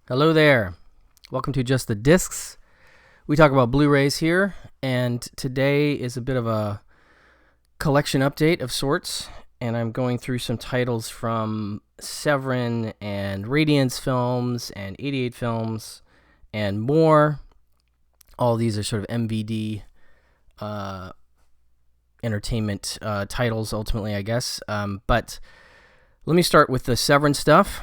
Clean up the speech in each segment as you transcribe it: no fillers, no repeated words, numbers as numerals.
Hello there. Welcome to Just the Discs. We talk about Blu-rays here, and today is a bit of a collection update of sorts, and I'm going through some titles from Severin and Radiance Films and 88 Films and more. All these are sort of MVD entertainment titles, ultimately, I guess. But let me start with the Severin stuff,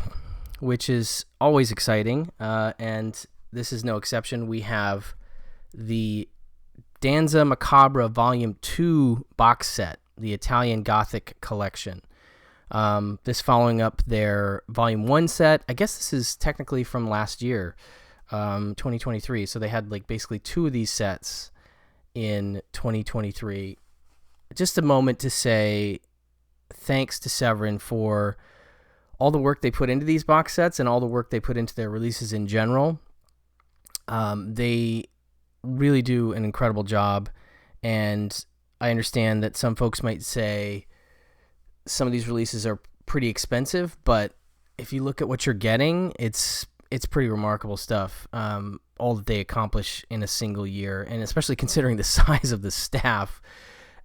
which is always exciting, and this is no exception. We have the Danza Macabra Volume 2 box set, the Italian Gothic collection. This following up their Volume 1 set. I guess this is technically from last year, 2023, so they had like basically two of these sets in 2023. Just a moment to say thanks to Severin for all the work they put into these box sets and all the work they put into their releases in general. They really do an incredible job, and I understand that some folks might say some of these releases are pretty expensive, but if you look at what you're getting, it's pretty remarkable stuff. All that they accomplish in a single year, and especially considering the size of the staff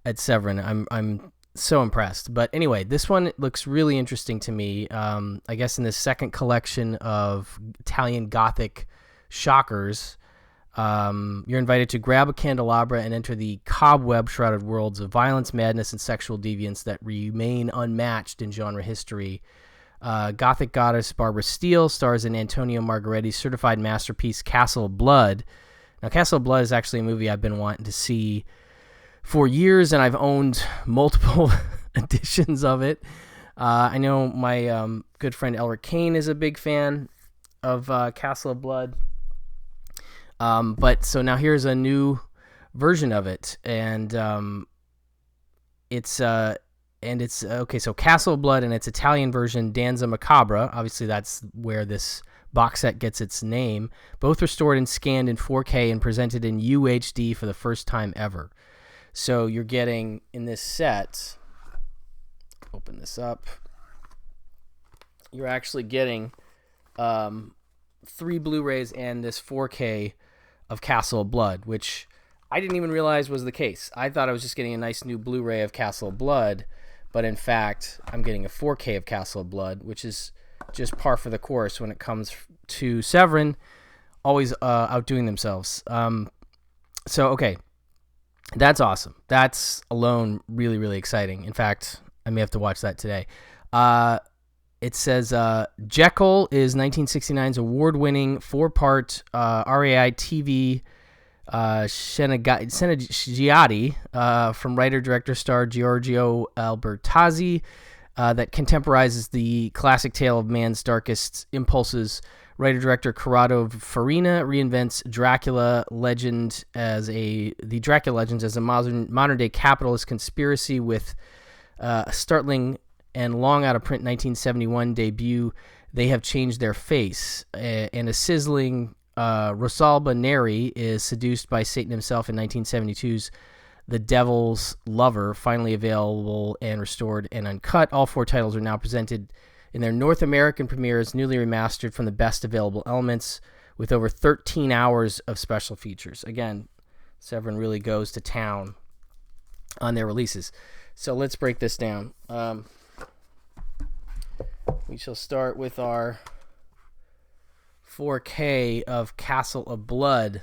at Severin, I'm so impressed. But anyway, this one looks really interesting to me. I guess in this second collection of Italian Gothic shockers, you're invited to grab a candelabra and enter the cobweb-shrouded worlds of violence, madness, and sexual deviance that remain unmatched in genre history. Gothic goddess Barbara Steele stars in Antonio Margheriti's certified masterpiece Castle of Blood. Now, Castle of Blood is actually a movie I've been wanting to see for years, and I've owned multiple editions of it. I know my good friend Elric Kane is a big fan of Castle of Blood. But so now here's a new version of it, and it's okay. So Castle of Blood and its Italian version, Danza Macabra. Obviously, that's where this box set gets its name. Both restored and scanned in 4K and presented in UHD for the first time ever. So you're getting in this set, open this up, you're actually getting 3 Blu-rays and this 4K of Castle of Blood, which I didn't even realize was the case. I thought I was just getting a nice new Blu-ray of Castle of Blood, but in fact, I'm getting a 4K of Castle of Blood, which is just par for the course when it comes to Severin, always outdoing themselves. Okay. That's awesome. That's alone really, really exciting. In fact, I may have to watch that today. It says Jackal is 1969's award-winning 4-part RAI TV sceneggiati from writer-director-star Giorgio Albertazzi that contemporizes the classic tale of man's darkest impulses. Writer-director Corrado Farina reinvents Dracula legend the Dracula legends as a modern-day capitalist conspiracy with a startling and long out-of-print 1971 debut. They have changed their face, and a sizzling Rosalba Neri is seduced by Satan himself in 1972's The Devil's Lover, finally available and restored and uncut. All 4 titles are now presented in their North American premieres, newly remastered from the best available elements, with over 13 hours of special features. Again, Severin really goes to town on their releases. So let's break this down. We shall start with our 4K of Castle of Blood.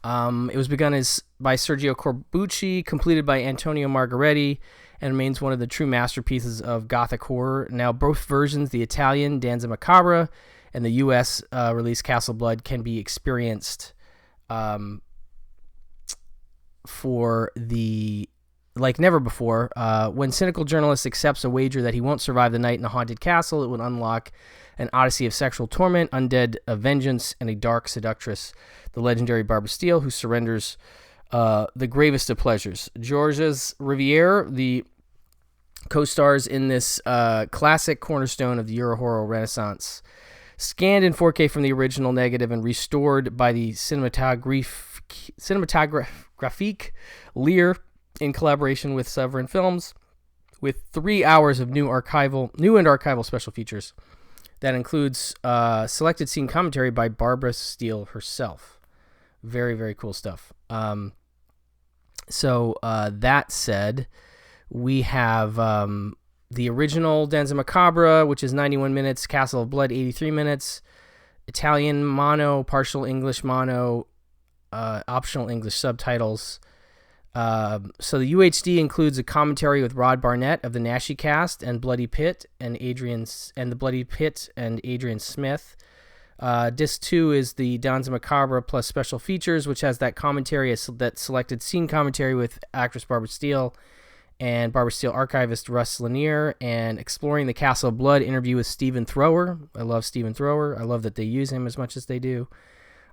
It was begun by Sergio Corbucci, completed by Antonio Margheriti, and remains one of the true masterpieces of Gothic horror. Now, both versions, the Italian Danza Macabra and the U.S. Release Castle Blood, can be experienced for the like never before. When cynical journalist accepts a wager that he won't survive the night in a haunted castle, it would unlock an odyssey of sexual torment, undead vengeance, and a dark seductress, the legendary Barbara Steele, who surrenders the gravest of pleasures. Georges Riviere, the co-stars in this classic cornerstone of the Euro horror renaissance, scanned in 4K from the original negative and restored by the cinematographique Lear in collaboration with Severin Films, with 3 hours of new and archival special features. that includes selected scene commentary by Barbara Steele herself. Very, very cool stuff. So that said, we have the original Danza Macabra, which is 91 minutes, Castle of Blood, 83 minutes, Italian mono, partial English mono, optional English subtitles. So the UHD includes a commentary with Rod Barnett of the Nashi cast and Bloody Pit and Adrian Smith. Disc 2 is the Danza Macabra plus special features, which has that commentary, that selected scene commentary with actress Barbara Steele and Barbara Steele archivist Russ Lanier, and Exploring the Castle of Blood interview with Stephen Thrower. I love Stephen Thrower. I love that they use him as much as they do.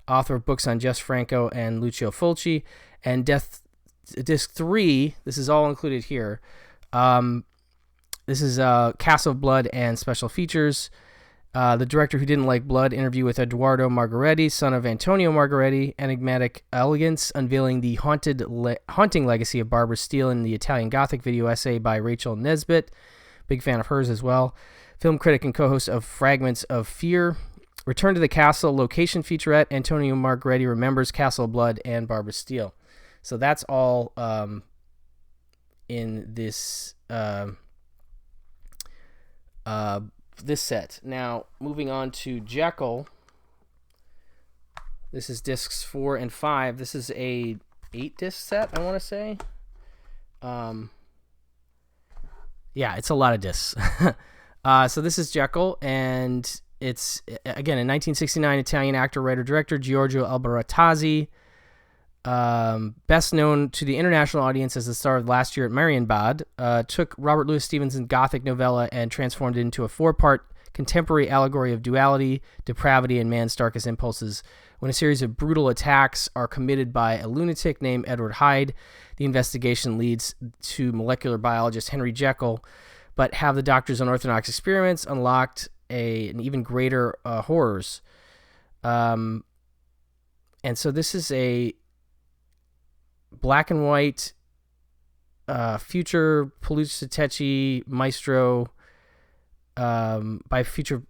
Author of books on Jess Franco and Lucio Fulci. And Disc 3, this is all included here. This is Castle of Blood and special features. The Director Who Didn't Like Blood interview with Eduardo Margaretti, son of Antonio Margaretti. Enigmatic Elegance, unveiling the haunting legacy of Barbara Steele in the Italian Gothic video essay by Rachel Nesbitt. Big fan of hers as well. Film critic and co-host of Fragments of Fear. Return to the Castle location featurette. Antonio Margaretti remembers Castle of Blood and Barbara Steele. So that's all in this this set. Now, moving on to Jackal. This is discs 4 and 5. This is a 8-disc set, I want to say. Yeah, it's a lot of discs. So this is Jackal, and it's, again, in 1969, Italian actor, writer, director Giorgio Albertazzi, best known to the international audience as the star of Last Year at Marienbad, took Robert Louis Stevenson's Gothic novella and transformed it into a 4-part contemporary allegory of duality, depravity, and man's darkest impulses. When a series of brutal attacks are committed by a lunatic named Edward Hyde, the investigation leads to molecular biologist Henry Jekyll, but have the doctor's unorthodox experiments unlocked an even greater horrors. And so this is a black and white future Palucci Maestro by future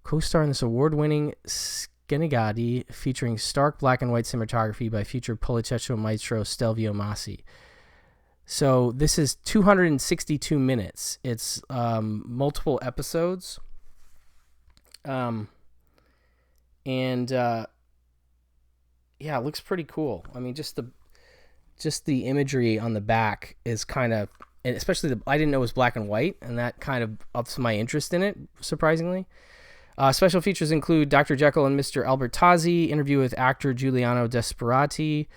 co-star in this award-winning Scenegati, featuring stark black and white cinematography by future Policetti Maestro Stelvio Massi. So this is 262 minutes. It's multiple episodes. Yeah, it looks pretty cool. I mean, just the imagery on the back is kind of, and especially I didn't know it was black and white, and that kind of ups my interest in it, surprisingly. Special features include Dr. Jekyll and Mr. Albertazzi, interview with actor Giuliano Desperati,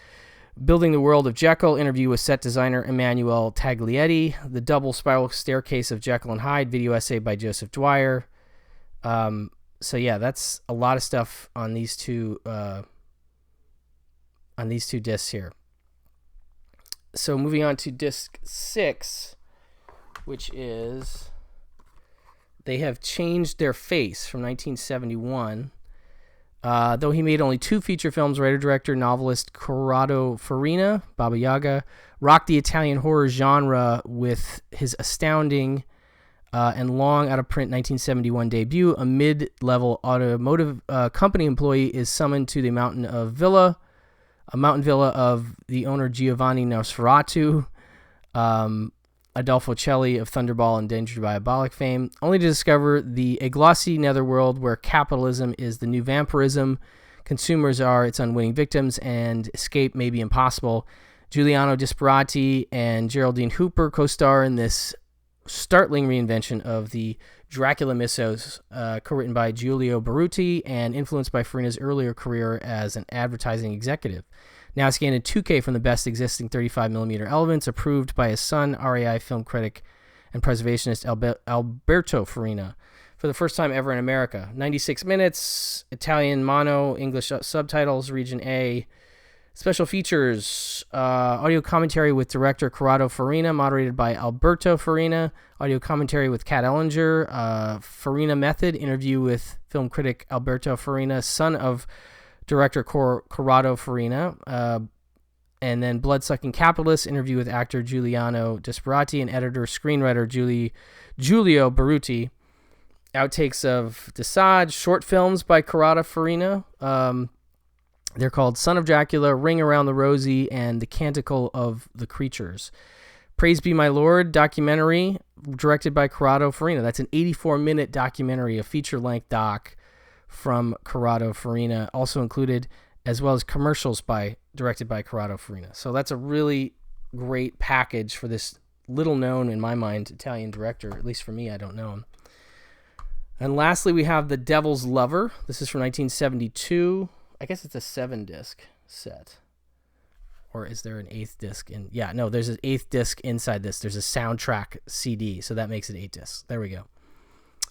Building the World of Jekyll, interview with set designer Emanuele Taglietti, The Double Spiral Staircase of Jekyll and Hyde, video essay by Joseph Dwyer. So yeah, that's a lot of stuff on these two discs here. So moving on to disc 6, which is, they have changed their face from 1971. Though he made only 2 feature films, writer-director, novelist Corrado Farina, Baba Yaga, rocked the Italian horror genre with his astounding and long out-of-print 1971 debut. A mid-level automotive company employee is summoned to the mountain villa of the owner Giovanni Nosferatu, Adolfo Celli of Thunderball and Danger Diabolic fame, only to discover a glossy netherworld where capitalism is the new vampirism, consumers are its unwitting victims, and escape may be impossible. Giuliano Disperati and Geraldine Hooper co-star in this startling reinvention of the Dracula mythos, co-written by Giulio Baruti and influenced by Farina's earlier career as an advertising executive. Now scanned in 2K from the best existing 35mm elements, approved by his son, RAI film critic and preservationist Alberto Farina, for the first time ever in America. 96 minutes, Italian mono, English subtitles, region A. Special features, audio commentary with director Corrado Farina, moderated by Alberto Farina. Audio commentary with Kat Ellinger. Farina Method, interview with film critic Alberto Farina, son of director Corrado Farina. And then Bloodsucking Capitalist, interview with actor Giuliano Desperati and editor-screenwriter Giulio Berruti. Outtakes of Desage, short films by Corrado Farina. They're called Son of Dracula, Ring Around the Rosie, and The Canticle of the Creatures. Praise Be My Lord documentary directed by Corrado Farina. That's an 84-minute documentary, a feature-length doc from Corrado Farina, also included, as well as commercials directed by Corrado Farina. So that's a really great package for this little-known, in my mind, Italian director. At least for me, I don't know him. And lastly, we have The Devil's Lover. This is from 1972. I guess it's a 7-disc set. Or is there an 8th disc? Yeah, no, there's an 8th disc inside this. There's a soundtrack CD, so that makes it 8 discs. There we go.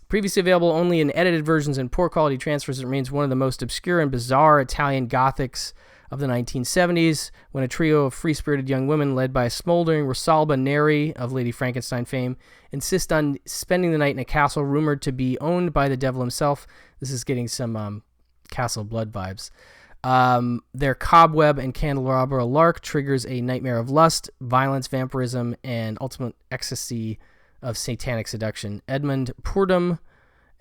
Previously available only in edited versions and poor quality transfers, it remains one of the most obscure and bizarre Italian Gothics of the 1970s, when a trio of free-spirited young women led by a smoldering Rosalba Neri of Lady Frankenstein fame insist on spending the night in a castle rumored to be owned by the devil himself. This is getting some Castle Blood vibes. Their cobweb and candelabra lark triggers a nightmare of lust, violence, vampirism, and ultimate ecstasy of satanic seduction. Edmund Purdom,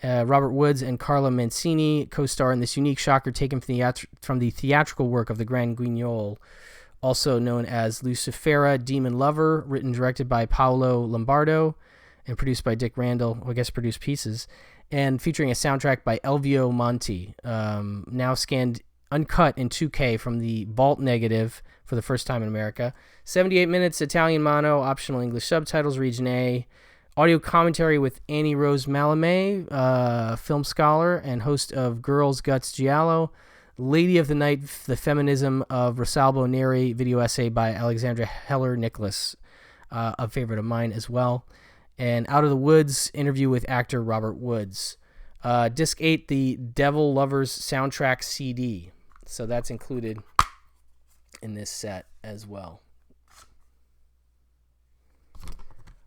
Robert Woods, and Carla Mancini co-star in this unique shocker taken from the theatrical work of the Grand Guignol, also known as Lucifera, Demon Lover, written and directed by Paolo Lombardo, and produced by Dick Randall, I guess produced pieces, and featuring a soundtrack by Elvio Monti, now scanned uncut in 2K from the Vault Negative for the first time in America. 78 minutes, Italian mono, optional English subtitles, region A. Audio commentary with Annie Rose Malame, film scholar and host of Girls Guts Giallo. Lady of the Night, The Feminism of Rosalba Neri, video essay by Alexandra Heller Nicholas, a favorite of mine as well. And Out of the Woods, interview with actor Robert Woods. Disc 8, The Devil Lovers soundtrack CD. So that's included in this set as well.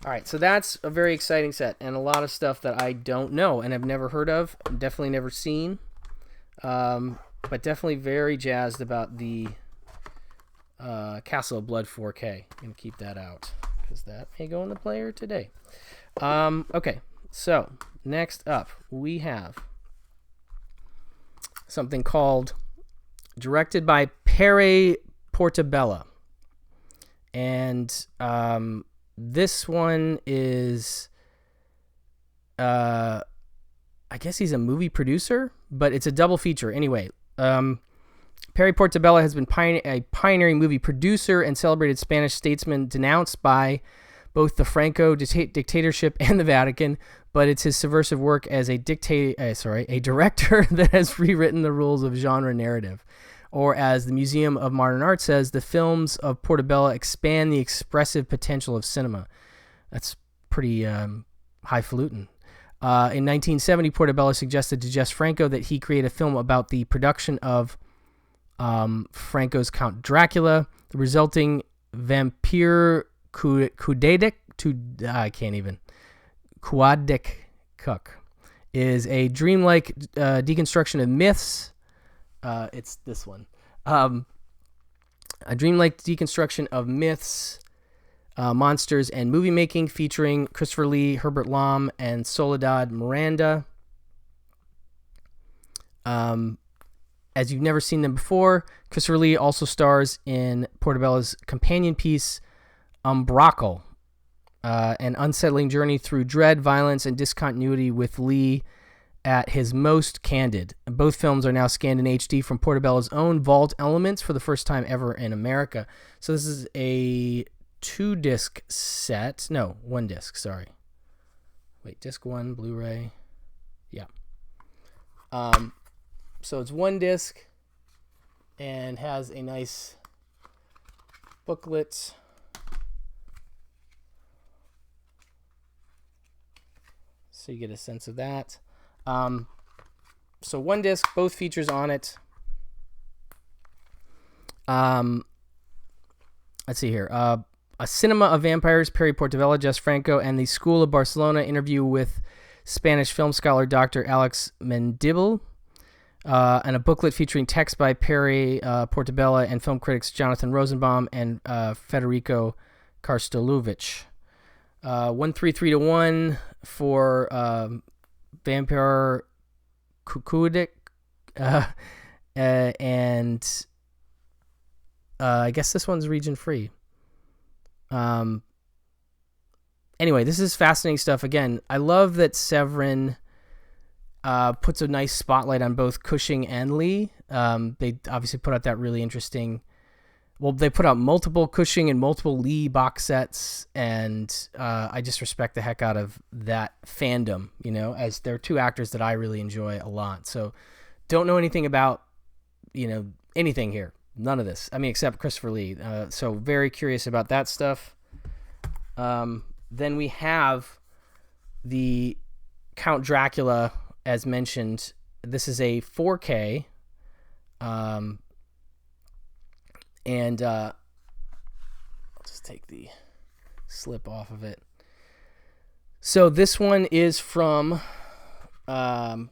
All right, so that's a very exciting set and a lot of stuff that I don't know and have never heard of, definitely never seen, but definitely very jazzed about the Castle of Blood 4K. I'm going to keep that out because that may go in the player today. Okay, so next up we have something called directed by Pere Portabella. And this one is, I guess he's a movie producer, but it's a double feature. Anyway, Pere Portabella has been a pioneering movie producer and celebrated Spanish statesman denounced by both the Franco dictatorship and the Vatican, but it's his subversive work as a director that has rewritten the rules of genre narrative. Or as the Museum of Modern Art says, the films of Portabella expand the expressive potential of cinema. That's pretty highfalutin. In 1970, Portabella suggested to Jess Franco that he create a film about the production of Franco's Count Dracula. The resulting vampire Quadratic Cook is a dreamlike deconstruction of myths. It's this one. A dreamlike deconstruction of myths, monsters, and movie making, featuring Christopher Lee, Herbert Lom, and Soledad Miranda. As you've never seen them before, Christopher Lee also stars in Portabella's companion piece, Umbraco, an unsettling journey through dread, violence, and discontinuity with Lee at his most candid. Both films are now scanned in HD from Portabella's own Vault Elements for the first time ever in America. So this is a 2-disc set. No, 1 disc, sorry. Wait, disc 1, Blu-ray. Yeah. So it's 1 disc and has a nice booklet. So you get a sense of that. So 1 disc, both features on it. Let's see here. A Cinema of Vampires, Pere Portabella, Jess Franco, and the School of Barcelona interview with Spanish film scholar Dr. Alex Mendibel. and a booklet featuring text by Perry Portabella and film critics Jonathan Rosenbaum and Federico Karstolovich. 133-1 for Vampire Kukudik, and I guess this one's region free. Anyway, this is fascinating stuff. Again, I love that Severin puts a nice spotlight on both Cushing and Lee. They obviously put out that really interesting... Well, they put out multiple Cushing and multiple Lee box sets, and I just respect the heck out of that fandom, you know, as they're two actors that I really enjoy a lot. So don't know anything about, you know, anything here. None of this. I mean, except Christopher Lee. So very curious about that stuff. Then we have the Count Dracula, as mentioned. This is a 4K. And I'll just take the slip off of it. So this one is from, I'm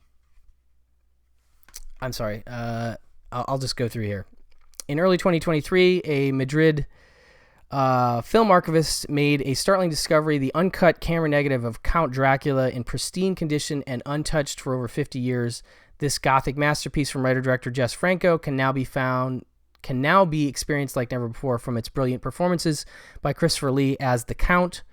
sorry, I'll just go through here. In early 2023, a Madrid film archivist made a startling discovery: the uncut camera negative of Count Dracula in pristine condition and untouched for over 50 years. This gothic masterpiece from writer-director Jess Franco can now be experienced like never before from its brilliant performances by Christopher Lee as the Count,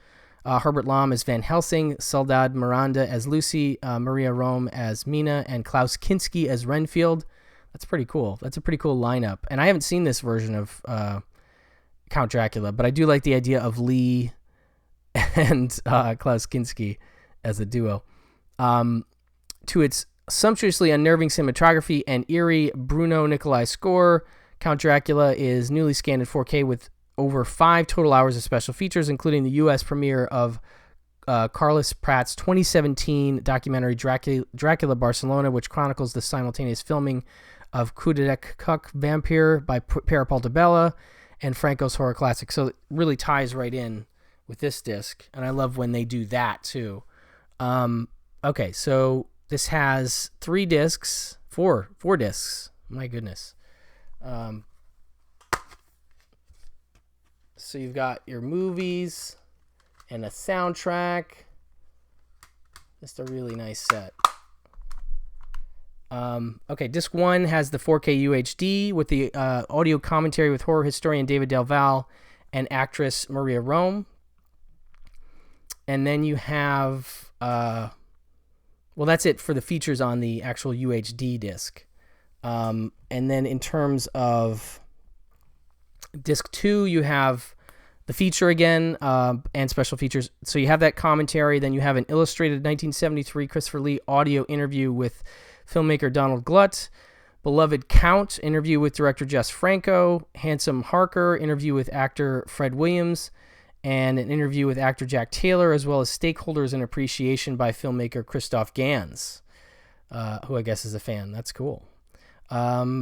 Herbert Lom as Van Helsing, Soledad Miranda as Lucy, Maria Rome as Mina, and Klaus Kinski as Renfield. That's pretty cool. That's a pretty cool lineup. And I haven't seen this version of Count Dracula, but I do like the idea of Lee and Klaus Kinski as a duo. To its sumptuously unnerving cinematography and eerie Bruno Nicolai score, Count Dracula is newly scanned in 4K with over 5 total hours of special features, including the U.S. premiere of Carlos Pratt's 2017 documentary Dracula Barcelona, which chronicles the simultaneous filming of Kukudik Vampire by Pier Portabella and Franco's horror classic. So it really ties right in with this disc, and I love when they do that too. Okay, so this has 4 discs. My goodness. So you've got your movies and a soundtrack. Just a really nice set. Okay, disc 1 has the 4K UHD with the audio commentary with horror historian David Del Valle and actress Maria Rome. And then you have, well, that's it for the features on the actual UHD disc. And then in terms of disc 2, you have the feature again, and special features. So you have that commentary, then you have an illustrated 1973 Christopher Lee audio interview with filmmaker Donald Glut, beloved Count interview with director Jess Franco, Handsome Harker interview with actor Fred Williams, and an interview with actor Jack Taylor, as well as stakeholders and appreciation by filmmaker Christoph Gans, who I guess is a fan. That's cool.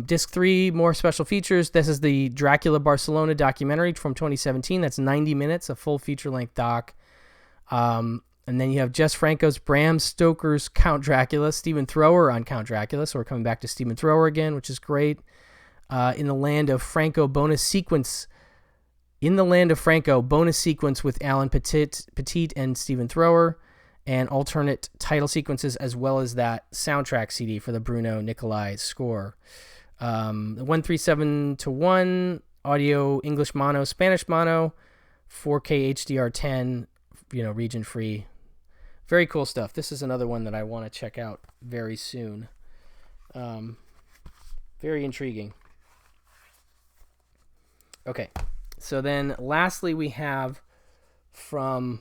Disc 3, more special features. This is the Dracula Barcelona documentary from 2017. That's 90 minutes, a full feature-length doc. And then you have Jess Franco's Bram Stoker's Count Dracula, Stephen Thrower on Count Dracula. So we're coming back to Stephen Thrower again, which is great. In the Land of Franco bonus sequence. In the Land of Franco bonus sequence with Alan Petit and Stephen Thrower, and alternate title sequences, as well as that soundtrack CD for the Bruno Nicolai score. 137-1 audio, English mono, Spanish mono, 4K HDR10, region free. Very cool stuff. This is another one that I want to check out very soon. Very intriguing. Okay, so then lastly we have from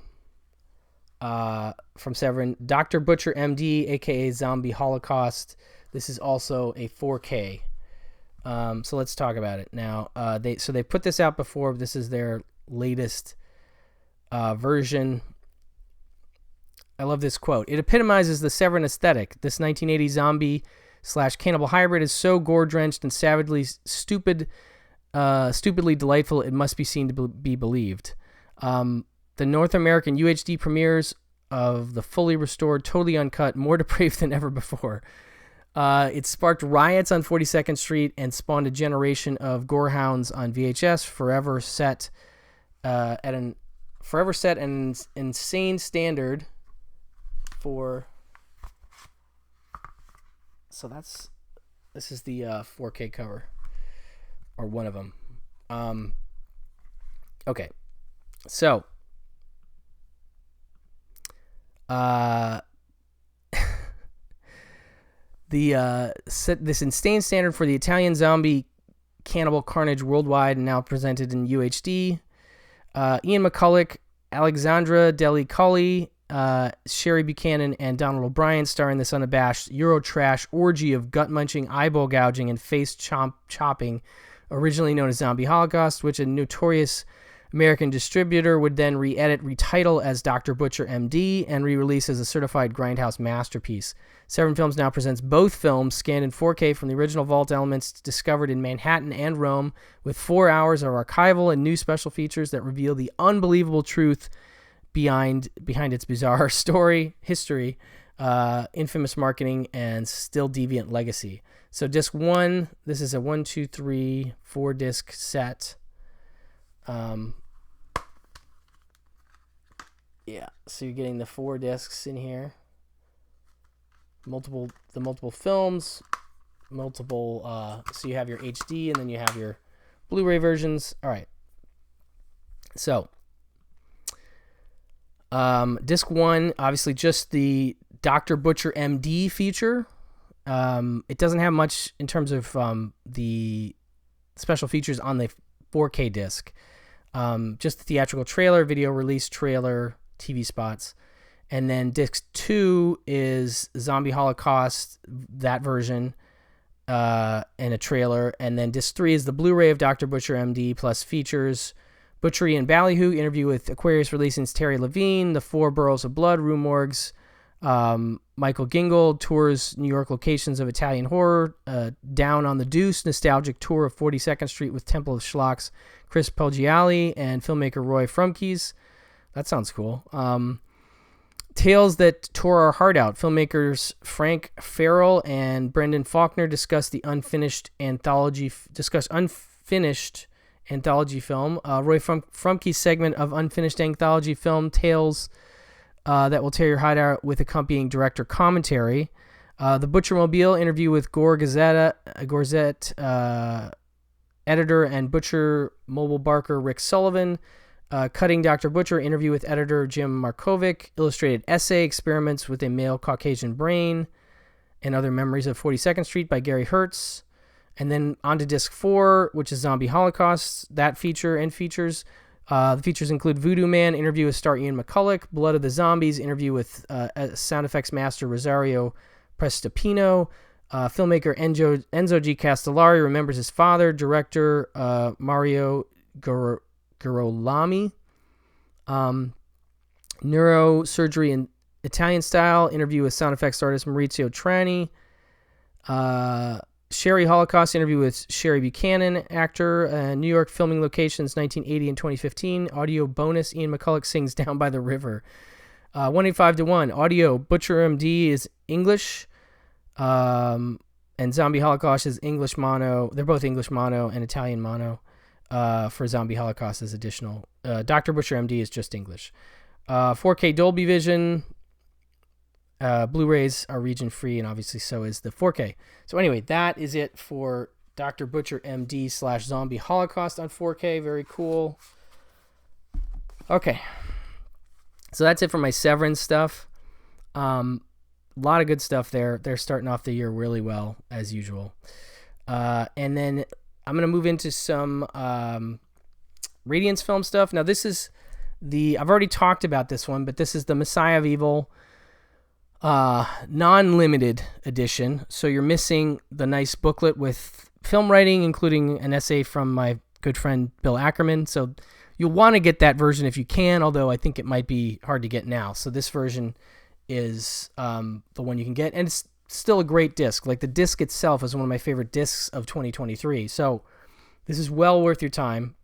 Severin, Dr. Butcher MD, aka Zombie Holocaust. This is also a 4K. So let's talk about it now. They put this out before. This is their latest version. I love this quote. It epitomizes the Severin aesthetic. This 1980 zombie/cannibal hybrid is so gore-drenched and savagely stupidly delightful, it must be seen to be believed. The North American UHD premieres of the fully restored, totally uncut, more depraved than ever before. It sparked riots on 42nd Street and spawned a generation of gorehounds on VHS, forever set at an insane standard for. So this is the 4K cover, or one of them. Okay, so set this insane standard for the Italian zombie cannibal carnage worldwide, and now presented in UHD. Ian McCulloch, Alexandra Deli Cully, Sherry Buchanan, and Donald O'Brien star in this unabashed Eurotrash orgy of gut-munching, eyeball gouging, and face chopping, originally known as Zombie Holocaust, which a notorious American distributor would then re-edit, retitle as Dr. Butcher MD, and re-release as a certified grindhouse masterpiece. Severin Films now presents both films scanned in 4K from the original vault elements discovered in Manhattan and Rome, with 4 hours of archival and new special features that reveal the unbelievable truth behind its bizarre history, infamous marketing, and still deviant legacy. So disc 1, this is a 1, 2, 3, 4 disc set. Yeah, so you're getting the 4 discs in here. Multiple films, so you have your HD and then you have your Blu-ray versions. All right. So, disc 1, obviously just the Dr. Butcher MD feature. It doesn't have much in terms of the special features on the 4K disc. Just the theatrical trailer, video release trailer, TV spots. And then disc 2 is Zombie Holocaust, that version, and a trailer. And then disc 3 is the Blu-ray of Dr. Butcher MD plus features Butchery and Ballyhoo, interview with Aquarius Releasing's Terry Levine, The Four Boroughs of Blood, Rue Morgues, Michael Gingold tours New York locations of Italian horror, Down on the Deuce, nostalgic tour of 42nd Street with Temple of Schlocks, Chris Poggiali, and filmmaker Roy Frumkes. That sounds cool. Tales That Tore Our Heart Out. Filmmakers Frank Farrell and Brendan Faulkner discuss unfinished anthology film. Roy Frumke's segment of unfinished anthology film Tales That Will Tear Your Heart Out with accompanying director commentary. The Butchermobile interview with Gore Gazette editor and Butcher Mobile Barker Rick Sullivan. Cutting Dr. Butcher, interview with editor Jim Markovic, illustrated essay, experiments with a male Caucasian brain, and other memories of 42nd Street by Gary Hertz. And then on to disc 4, which is Zombie Holocaust, that feature and features. The features include Voodoo Man, interview with star Ian McCulloch, Blood of the Zombies, interview with sound effects master Rosario Prestopino, filmmaker Enzo G. Castellari remembers his father, director Mario Girolami, neurosurgery in Italian style, interview with sound effects artist Maurizio Trani, Sherry Holocaust, interview with Sherry Buchanan, actor, New York filming locations 1980 and 2015, audio bonus, Ian McCulloch sings Down by the River. 185-1, audio, Butcher MD is English, and Zombie Holocaust is English mono. They're both English mono and Italian mono. For Zombie Holocaust is additional. Dr. Butcher MD is just English. 4K Dolby Vision. Blu-rays are region free, and obviously so is the 4K. So anyway, that is it for Dr. Butcher MD / Zombie Holocaust on 4K. Very cool. Okay. So that's it for my Severin stuff. A lot of good stuff there. They're starting off the year really well, as usual. And then I'm going to move into some Radiance Film stuff. Now, this is I've already talked about this one, but this is the Messiah of Evil non-limited edition. So you're missing the nice booklet with film writing, including an essay from my good friend Bill Ackerman. So you'll want to get that version if you can, although I think it might be hard to get now. So this version is the one you can get, and it's still a great disc. Like, the disc itself is one of my favorite discs of 2023. So this is well worth your time.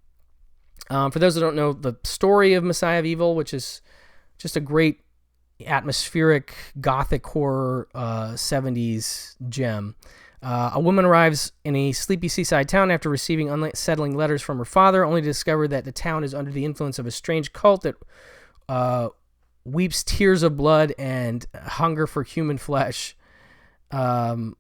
For those who don't know the story of Messiah of Evil, which is just a great atmospheric gothic horror 70s gem. A woman arrives in a sleepy seaside town after receiving unsettling letters from her father, only to discover that the town is under the influence of a strange cult that weeps tears of blood and hunger for human flesh. From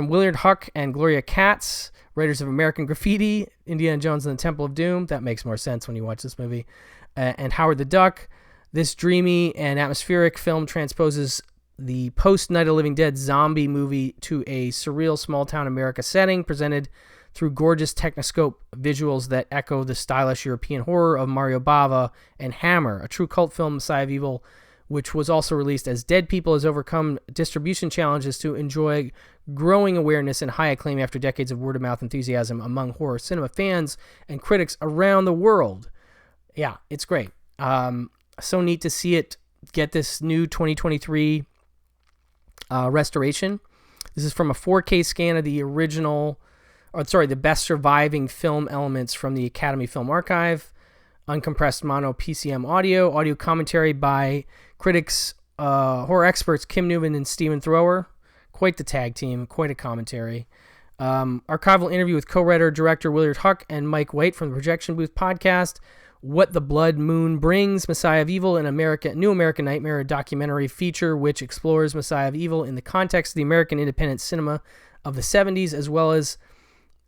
Willard Huck and Gloria Katz, writers of American Graffiti, Indiana Jones and the Temple of Doom. That makes more sense when you watch this movie. And Howard the Duck. This dreamy and atmospheric film transposes the post-Night of the Living Dead zombie movie to a surreal small-town America setting, presented through gorgeous Technoscope visuals that echo the stylish European horror of Mario Bava and Hammer, a true cult film, Messiah of Evil, which was also released as Dead People has overcome distribution challenges to enjoy growing awareness and high acclaim after decades of word-of-mouth enthusiasm among horror cinema fans and critics around the world. Yeah, it's great. So neat to see it get this new 2023 restoration. This is from a 4K scan of the the best surviving film elements from the Academy Film Archive, uncompressed mono PCM audio commentary by critics, horror experts Kim Newman and Stephen Thrower. Quite the tag team, quite a commentary. Archival interview with co-writer director Willard Huck and Mike White from the Projection Booth podcast. What the Blood Moon Brings, Messiah of Evil, an New American Nightmare, a documentary feature which explores Messiah of Evil in the context of the American independent cinema of the 70s, as well as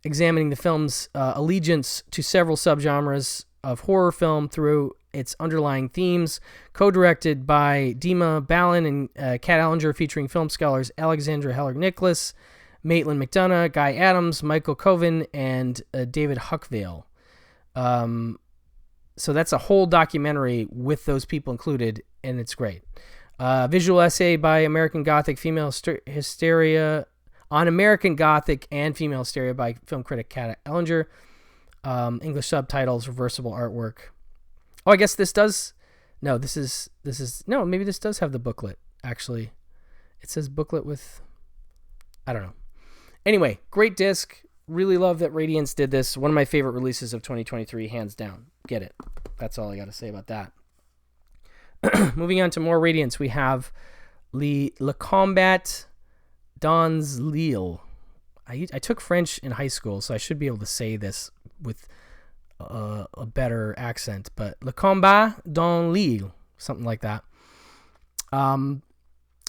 examining the film's allegiance to several subgenres of horror film through its underlying themes, co-directed by Dima Balin and Kat Ellinger, featuring film scholars Alexandra Heller-Nicholas, Maitland McDonough, Guy Adams, Michael Coven, and David Huckvale. So that's a whole documentary with those people included, and it's great. Visual essay by American Gothic Female Hysteria on American Gothic and Female Hysteria by film critic Kat Ellinger. English subtitles, reversible artwork. Oh, I guess this does. No, maybe this does have the booklet, actually. It says booklet with, I don't know. Anyway, great disc. Really love that Radiance did this. One of my favorite releases of 2023, hands down. Get it. That's all I got to say about that. Moving on to more Radiance, we have Le Combat dans l'Île. I took French in high school, so I should be able to say this with a better accent. But Le Combat dans l'Île, something like that.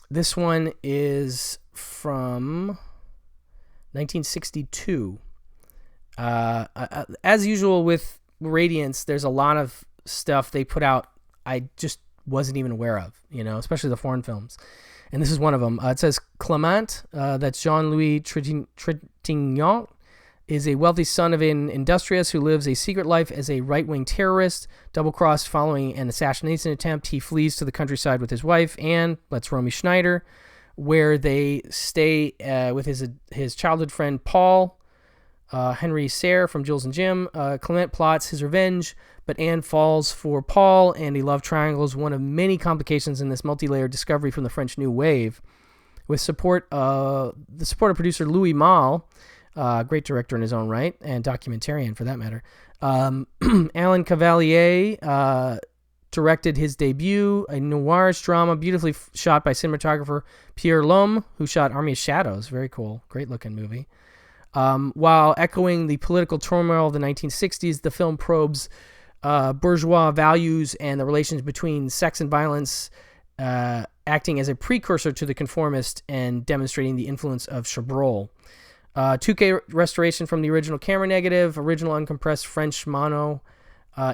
This one is from 1962. As usual with Radiance, there's a lot of stuff they put out I just wasn't even aware of, especially the foreign films. And this is one of them. It says Clement, that's Jean-Louis Trintignant, is a wealthy son of an industrious who lives a secret life as a right-wing terrorist. Double-crossed following an assassination attempt, he flees to the countryside with his wife, Anne, that's Romy Schneider, where they stay with his childhood friend Paul, Henry Sayre from Jules and Jim. Clement plots his revenge, but Anne falls for Paul, and a love triangle is one of many complications in this multi-layered discovery from the French New Wave. With the support of producer Louis Malle, great director in his own right, and documentarian for that matter. Alain Cavalier directed his debut, a noirish drama beautifully shot by cinematographer Pierre Lhomme, who shot Army of Shadows. Very cool. Great looking movie. While echoing the political turmoil of the 1960s, the film probes bourgeois values and the relations between sex and violence, acting as a precursor to the conformist and demonstrating the influence of Chabrol. 2K restoration from the original camera negative, original uncompressed French mono.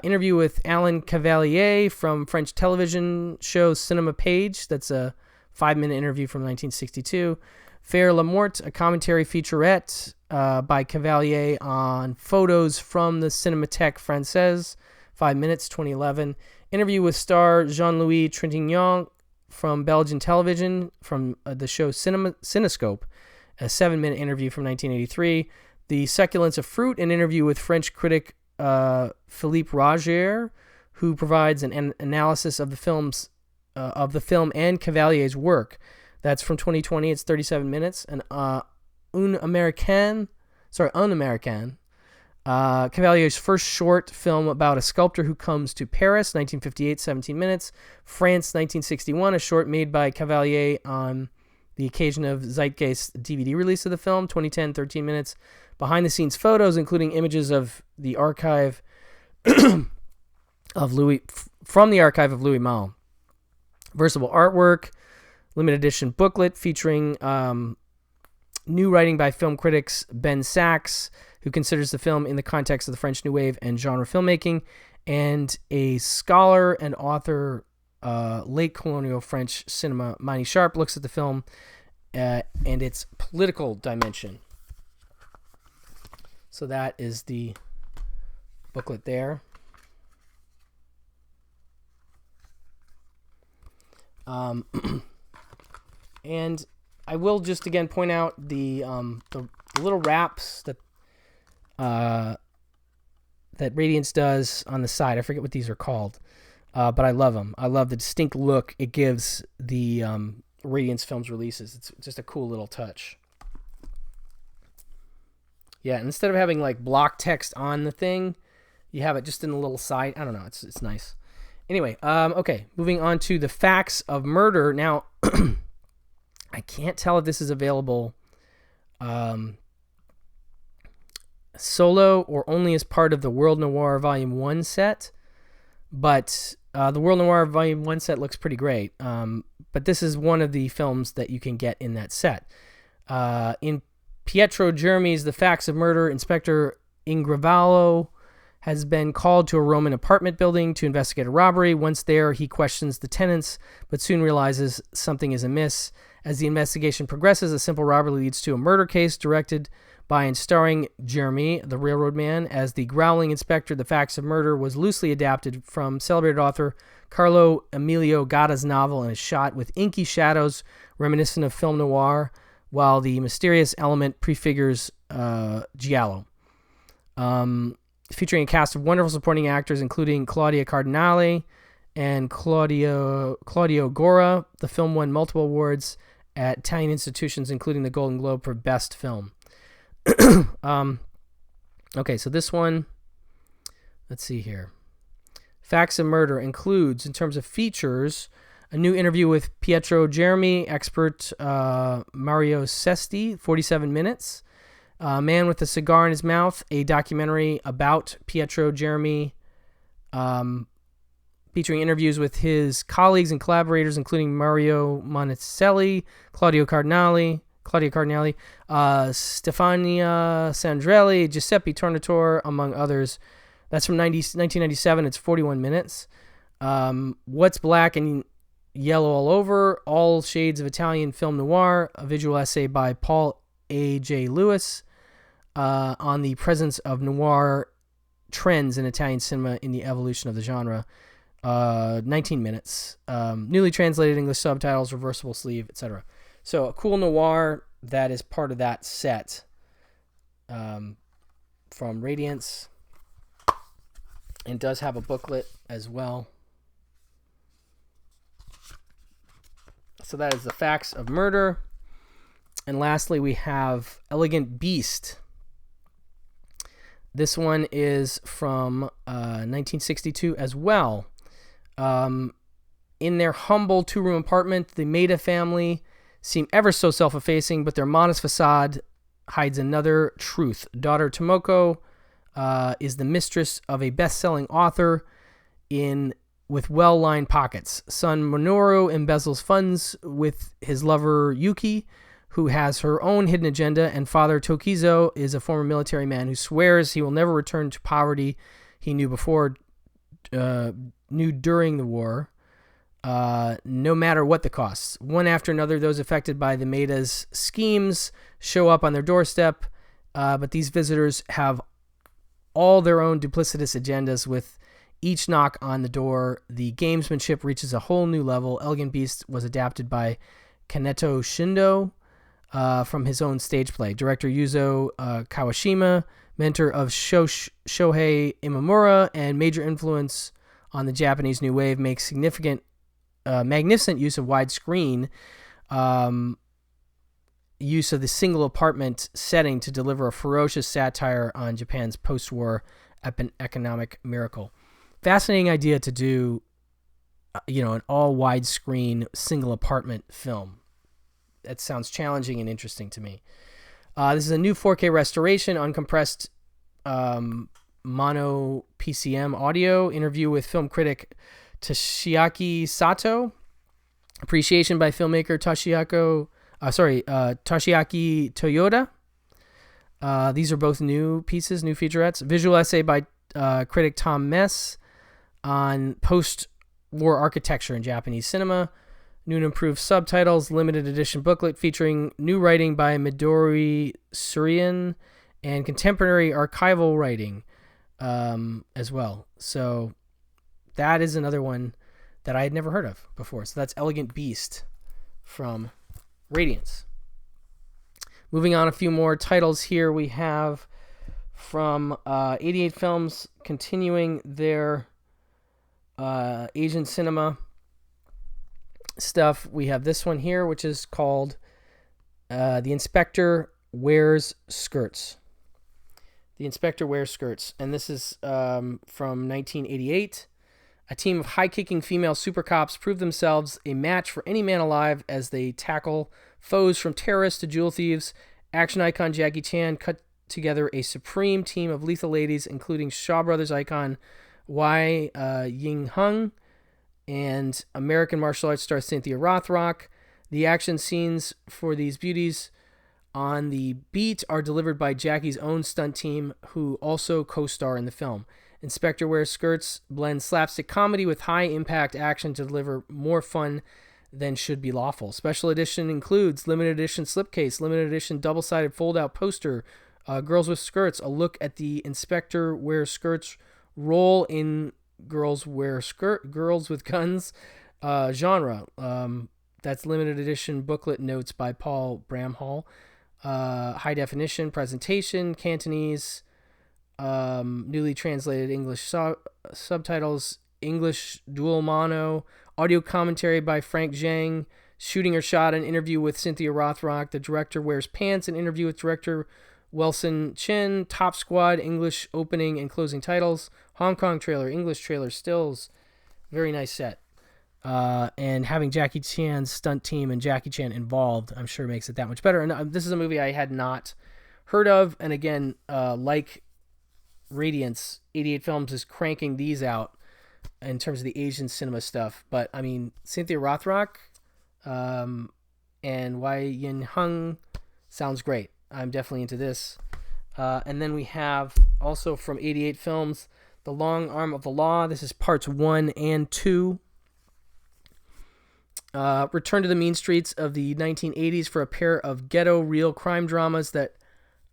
Interview with Alain Cavalier from French television show Cinema Page. That's a 5-minute interview from 1962. Faire la Mort, a commentary featurette by Cavalier on photos from the Cinémathèque Française. 5 minutes, 2011. Interview with star Jean-Louis Trintignant from Belgian television from the show Cinescope. A 7-minute interview from 1983. The Succulence of Fruit, an interview with French critic Philippe Rogier, who provides an analysis of the film and Cavalier's work. That's from 2020. It's 37 minutes. And Un American, Cavalier's first short film about a sculptor who comes to Paris, 1958, 17 minutes. France, 1961, a short made by Cavalier on the occasion of Zeitgeist's DVD release of the film, 2010, 13 minutes. Behind-the-scenes photos, including images of the archive of Louis Malle. Versatile artwork, limited edition booklet featuring new writing by film critics Ben Sachs, who considers the film in the context of the French New Wave and genre filmmaking, and a scholar and author, late colonial French cinema, Miney Sharp, looks at the film and its political dimension. So that is the booklet there. And I will just again point out the little wraps that Radiance does on the side. I forget what these are called, but I love them. I love the distinct look it gives the Radiance Films releases. It's just a cool little touch. Yeah, and instead of having like block text on the thing, you have it just in the little side. I don't know. It's nice. Anyway, okay, moving on to The Facts of Murder. Now, I can't tell if this is available solo or only as part of the World Noir Volume 1 set, but the World Noir Volume 1 set looks pretty great. But this is one of the films that you can get in that set. In Pietro Germi's The Facts of Murder, Inspector Ingravalo has been called to a Roman apartment building to investigate a robbery. Once there, he questions the tenants, but soon realizes something is amiss. As the investigation progresses, a simple robbery leads to a murder case directed by and starring Jeremy, the railroad man, as the growling inspector. The Facts of Murder was loosely adapted from celebrated author Carlo Emilio Gatta's novel and is shot with inky shadows reminiscent of film noir, while the mysterious element prefigures giallo. Featuring a cast of wonderful supporting actors, including Claudia Cardinale and Claudio Gora. The film won multiple awards at Italian institutions, including the Golden Globe for Best Film. Okay, so this one, let's see here. Facts of Murder includes, in terms of features, a new interview with Pietro Germi, expert Mario Sesti, 47 minutes. Man with a Cigar in His Mouth, a documentary about Pietro Germi, featuring interviews with his colleagues and collaborators, including Mario Monicelli, Claudia Cardinale, Stefania Sandrelli, Giuseppe Tornatore, among others. That's from 1997. It's 41 minutes. What's Black and Yellow All Over? All Shades of Italian Film Noir, a visual essay by Paul A.J. Lewis on the presence of noir trends in Italian cinema in the evolution of the genre. 19 minutes. Newly translated English subtitles, reversible sleeve, etc. So a cool noir that is part of that set from Radiance, and does have a booklet as well. So that is The Facts of Murder. And lastly, we have Elegant Beast. This one is from 1962 as well. In their humble two-room apartment, the Maida family seem ever so self-effacing, but their modest facade hides another truth. Daughter Tomoko is the mistress of a best-selling author with well-lined pockets. Son Minoru embezzles funds with his lover Yuki, who has her own hidden agenda, and father Tokizo is a former military man who swears he will never return to poverty he knew during the war, no matter what the costs. One after another, those affected by the Maida's schemes show up on their doorstep, but these visitors have all their own duplicitous agendas. With each knock on the door, the gamesmanship reaches a whole new level. Elegant Beast was adapted by Kaneto Shindo from his own stage play. Director Yuzo Kawashima, mentor of Shohei Imamura and major influence on the Japanese New Wave, makes magnificent use of widescreen use of the single apartment setting to deliver a ferocious satire on Japan's post-war economic miracle. Fascinating idea to do, an all widescreen single apartment film. That sounds challenging and interesting to me. This is a new 4K restoration, uncompressed mono PCM audio. Interview with film critic Toshiaki Sato. Appreciation by filmmaker Toshiaki Toyoda. These are both new pieces, new featurettes. Visual essay by critic Tom Mess on post-war architecture in Japanese cinema. New and improved subtitles, limited edition booklet featuring new writing by Midori Surian and contemporary archival writing as well. So that is another one that I had never heard of before. So that's Elegant Beast from Radiance. Moving on, a few more titles here. We have from 88 Films, continuing their Asian cinema stuff. We have this one here, which is called The Inspector Wears Skirts. The Inspector Wears Skirts. And this is from 1988. A team of high-kicking female super cops prove themselves a match for any man alive as they tackle foes from terrorists to jewel thieves. Action icon Jackie Chan cut together a supreme team of lethal ladies, including Shaw Brothers icon Wai Ying Hung and American martial arts star Cynthia Rothrock. The action scenes for these beauties on the beat are delivered by Jackie's own stunt team, who also co-star in the film. Inspector Wears Skirts blends slapstick comedy with high-impact action to deliver more fun than should be lawful. Special edition includes limited edition slipcase, limited edition double-sided fold-out poster, Girls with Skirts, a look at the Inspector Wears Skirts role in Girls with Guns genre. That's limited edition booklet notes by Paul Bramhall. High definition presentation, Cantonese, newly translated English subtitles, English dual mono, audio commentary by Frank Zhang, shooting or shot, an interview with Cynthia Rothrock, the director wears pants, an interview with director Wilson Chin, Top Squad, English opening and closing titles, Hong Kong trailer, English trailer, stills. Very nice set. And having Jackie Chan's stunt team and Jackie Chan involved, I'm sure makes it that much better. And this is a movie I had not heard of. And again, like Radiance, 88 Films is cranking these out in terms of the Asian cinema stuff. But I mean, Cynthia Rothrock and Wai Yin Hung sounds great. I'm definitely into this. And then we have also from 88 Films, The Long Arm of the Law. This is parts 1 and 2. Return to the mean streets of the 1980s for a pair of ghetto real crime dramas that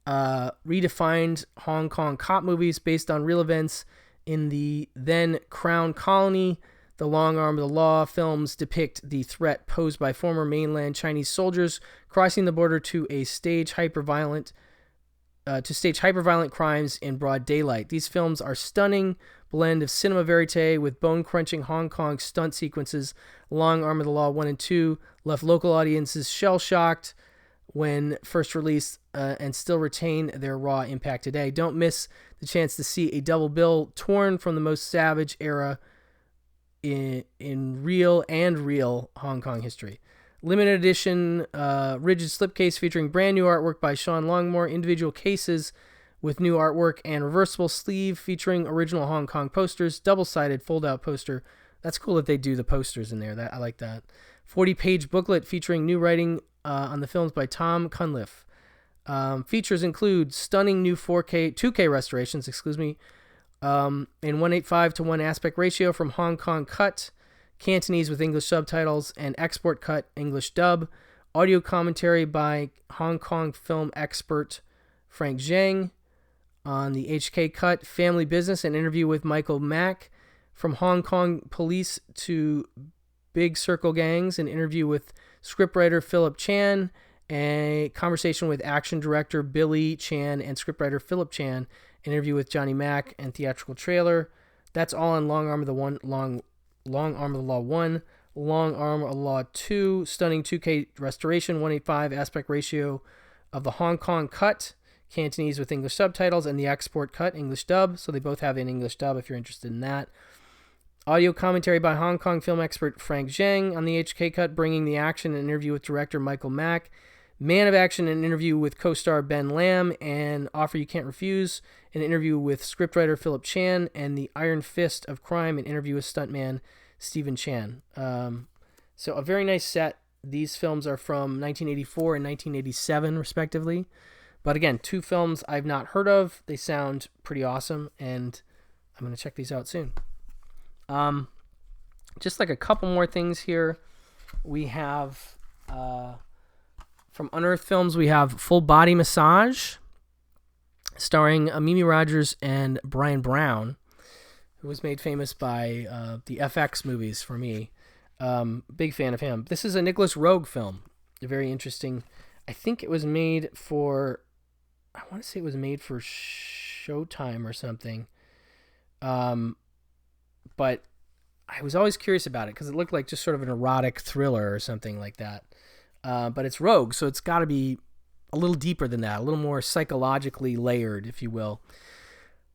redefined Hong Kong cop movies based on real events in the then Crown Colony. The Long Arm of the Law films depict the threat posed by former mainland Chinese soldiers crossing the border to stage hyper-violent crimes in broad daylight. These films are stunning blend of cinema verite with bone-crunching Hong Kong stunt sequences. Long Arm of the Law 1 and 2 left local audiences shell-shocked when first released and still retain their raw impact today. Don't miss the chance to see a double bill torn from the most savage era in real Hong Kong history. Limited edition rigid slipcase featuring brand new artwork by Sean Longmore, individual cases with new artwork, and reversible sleeve featuring original Hong Kong posters, double-sided fold-out poster. That's cool that they do the posters in there. I like that. 40-page booklet featuring new writing on the films by Tom Cunliffe. Features include stunning new 2K restorations, in 1:85 to 1 aspect ratio from Hong Kong cut, Cantonese with English subtitles, and export cut English dub. Audio commentary by Hong Kong film expert Frank Zhang on the HK cut. Family Business, an interview with Michael Mack. From Hong Kong police to Big Circle gangs, an interview with scriptwriter Philip Chan. A conversation with action director Billy Chan and scriptwriter Philip Chan. An interview with Johnny Mack and theatrical trailer. That's all on Long Arm of the Law 1. Long Arm of Law 2, stunning 2K restoration, 185 aspect ratio of the Hong Kong cut, Cantonese with English subtitles, and the export cut, English dub. So they both have an English dub if you're interested in that. Audio commentary by Hong Kong film expert Frank Zheng on the HK cut, bringing the action and interview with director Michael Mack. Man of Action, an interview with co-star Ben Lam, and Offer You Can't Refuse, an interview with scriptwriter Philip Chan, and The Iron Fist of Crime, an interview with stuntman Stephen Chan. So a very nice set. These films are from 1984 and 1987, respectively. But again, 2 films I've not heard of. They sound pretty awesome, and I'm going to check these out soon. Just like a couple more things here. We have... From Unearthed Films, we have Full Body Massage, starring Mimi Rogers and Brian Brown, who was made famous by the FX movies for me. Big fan of him. This is a Nicholas Roeg film. Very interesting. I think it was made for... I want to say it was made for Showtime or something. But I was always curious about it because it looked like just sort of an erotic thriller or something like that. But it's Rogue, so it's got to be a little deeper than that, a little more psychologically layered, if you will.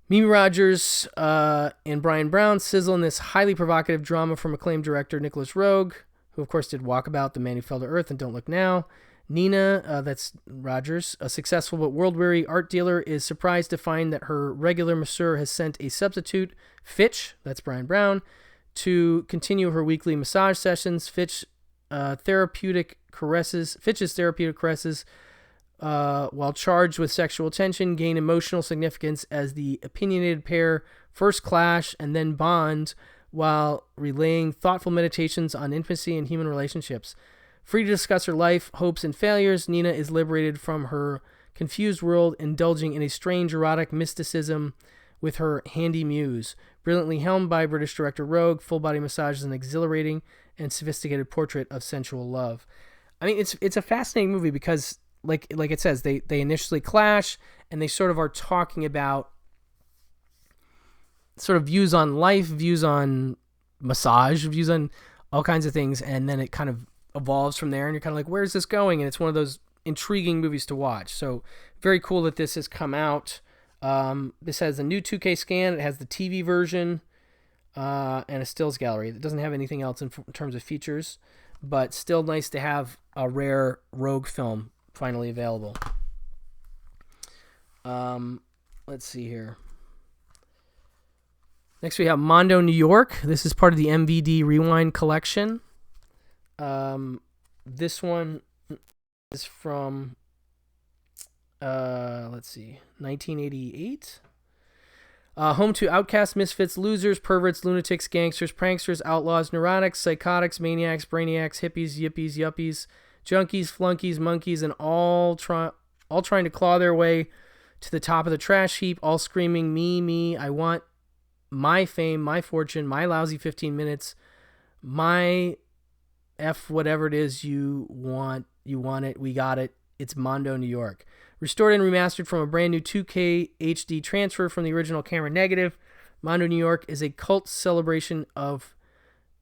Mimi Rogers and Brian Brown sizzle in this highly provocative drama from acclaimed director Nicholas Roeg, who of course did Walkabout, The Man Who Fell to Earth, and Don't Look Now. Nina, that's Rogers, a successful but world-weary art dealer, is surprised to find that her regular masseur has sent a substitute, Fitch, that's Brian Brown, to continue her weekly massage sessions. Fitch's therapeutic caresses, while charged with sexual tension, gain emotional significance as the opinionated pair first clash and then bond while relaying thoughtful meditations on intimacy and human relationships. Free to discuss her life, hopes, and failures, Nina is liberated from her confused world, indulging in a strange erotic mysticism with her handy muse. Brilliantly helmed by British director Roeg, Full Body Massage is an exhilarating and sophisticated portrait of sensual love. I mean, it's a fascinating movie because, like it says, they initially clash and they sort of are talking about sort of views on life, views on massage, views on all kinds of things, and then it kind of evolves from there, and you're kind of like, where's this going? And it's one of those intriguing movies to watch. So very cool that this has come out. This has a new 2K scan. It has the TV version and a stills gallery. It doesn't have anything else in terms of features, but still nice to have a rare Rogue film finally available. Let's see here. Next we have Mondo, New York. This is part of the MVD Rewind collection. This one is from, 1988. Home to outcasts, misfits, losers, perverts, lunatics, gangsters, pranksters, outlaws, neurotics, psychotics, maniacs, brainiacs, hippies, yippies, yuppies, junkies, flunkies, monkeys, and all trying to claw their way to the top of the trash heap, all screaming, me, I want my fame, my fortune, my lousy 15 minutes, my F whatever it is you want it, we got it. It's Mondo, New York. Restored and remastered from a brand new 2K HD transfer from the original camera negative, Mondo, New York is a cult celebration of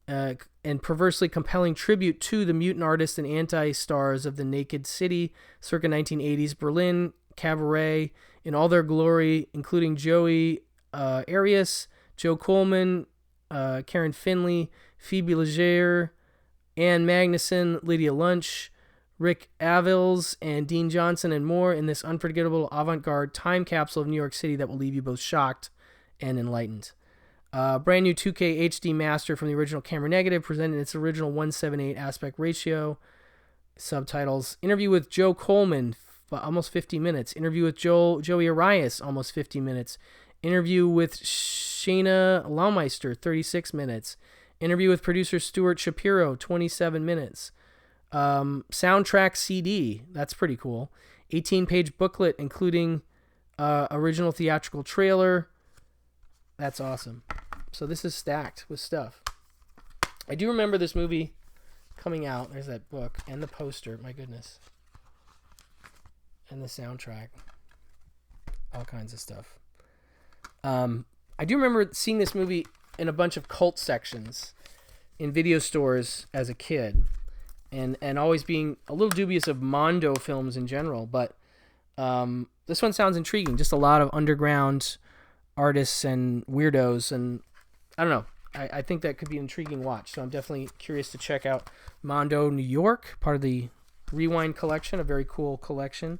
and perversely compelling tribute to the mutant artists and anti-stars of the Naked City, circa 1980s Berlin cabaret in all their glory, including Joey Arias, Joe Coleman, Karen Finley, Phoebe Legere, Ann Magnuson, Lydia Lunch, Rick Avils, and Dean Johnson, and more in this unforgettable avant-garde time capsule of New York City that will leave you both shocked and enlightened. Brand new 2K HD master from the original camera negative, presented in its original 1:78 aspect ratio. Subtitles: interview with Joe Coleman, almost 50 minutes. Interview with Joey Arias, almost 50 minutes. Interview with Shayna Laumeister, 36 minutes. Interview with producer Stuart Shapiro, 27 minutes. Soundtrack CD, that's pretty cool. 18-page booklet, including original theatrical trailer. That's awesome. So this is stacked with stuff. I do remember this movie coming out. There's that book and the poster. My goodness. And the soundtrack. All kinds of stuff. I do remember seeing this movie in a bunch of cult sections. in video stores as a kid, and always being a little dubious of Mondo films in general. But this one sounds intriguing. Just a lot of underground artists and weirdos, and I don't know. I think that could be an intriguing watch. So I'm definitely curious to check out Mondo New York, part of the Rewind collection, a very cool collection.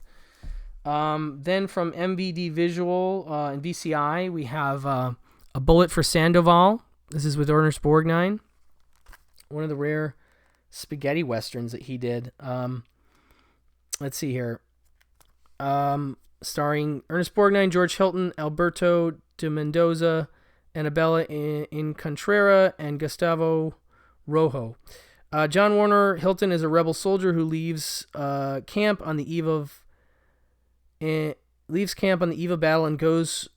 Then from MVD Visual and VCI, we have A Bullet for Sandoval. This is with Ernest Borgnine, one of the rare spaghetti westerns that he did. Let's see here. Starring Ernest Borgnine, George Hilton, Alberto de Mendoza, Annabella Incontrera, and Gustavo Rojo. John Warner Hilton is a rebel soldier who leaves camp on the eve of battle and goes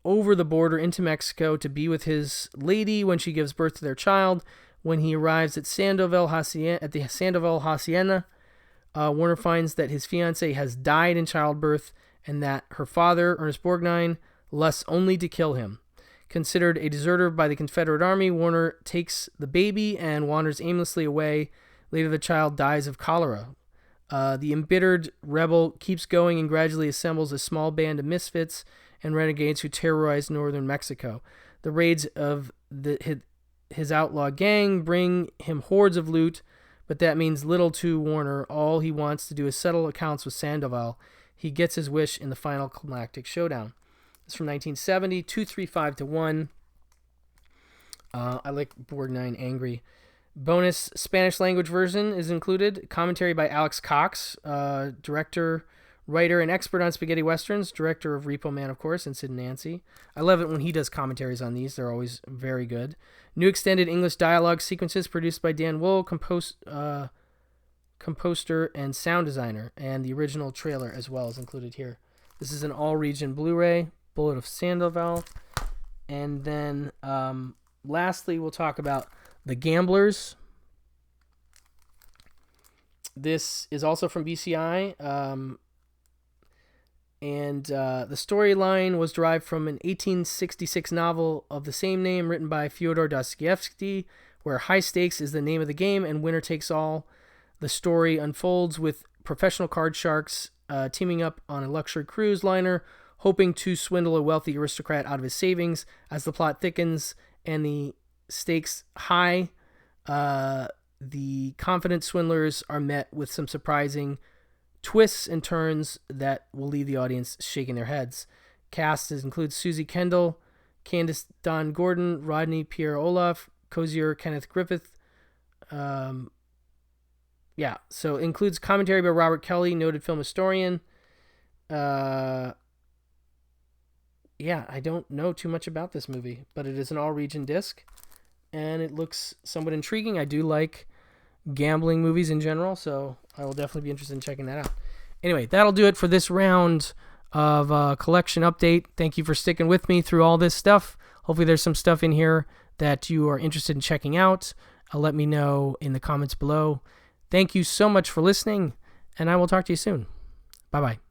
over the border into Mexico to be with his lady when she gives birth to their child. When he arrives at the Sandoval Hacienda, Warner finds that his fiancée has died in childbirth and that her father, Ernest Borgnine, lusts only to kill him. Considered a deserter by the Confederate Army, Warner takes the baby and wanders aimlessly away. Later, the child dies of cholera. The embittered rebel keeps going and gradually assembles a small band of misfits and renegades who terrorize northern Mexico. The raids of his outlaw gang bring him hordes of loot, but that means little to Warner. All he wants to do is settle accounts with Sandoval. He gets his wish in the final climactic showdown. It's from 1970, 235-1. I like Borgnine angry. Bonus Spanish language version is included. Commentary by Alex Cox, director, writer, and expert on spaghetti westerns. Director of Repo Man, of course, and Sid and Nancy. I love it when he does commentaries on these. They're always very good. New extended English dialogue sequences produced by Dan Wool, composer and sound designer. And the original trailer as well is included here. This is an all-region Blu-ray. Bullet of Sandoval. And then lastly, we'll talk about The Gamblers. This is also from BCI. And the storyline was derived from an 1866 novel of the same name written by Fyodor Dostoevsky, where high stakes is the name of the game and winner takes all. The story unfolds with professional card sharks teaming up on a luxury cruise liner, hoping to swindle a wealthy aristocrat out of his savings. As the plot thickens and the stakes high, the confident swindlers are met with some surprising twists and turns that will leave the audience shaking their heads. Cast includes Susie Kendall, Candice Don Gordon, Rodney Pierre Olaf, Cozier Kenneth Griffith. So includes commentary by Robert Kelly, noted film historian. I don't know too much about this movie, but it is an all-region disc, and it looks somewhat intriguing. I do like gambling movies in general, so I will definitely be interested in checking that out. Anyway, that'll do it for this round of collection update. Thank you for sticking with me through all this stuff. Hopefully there's some stuff in here that you are interested in checking out. Let me know in the comments below. Thank you so much for listening, and I will talk to you soon. Bye-bye.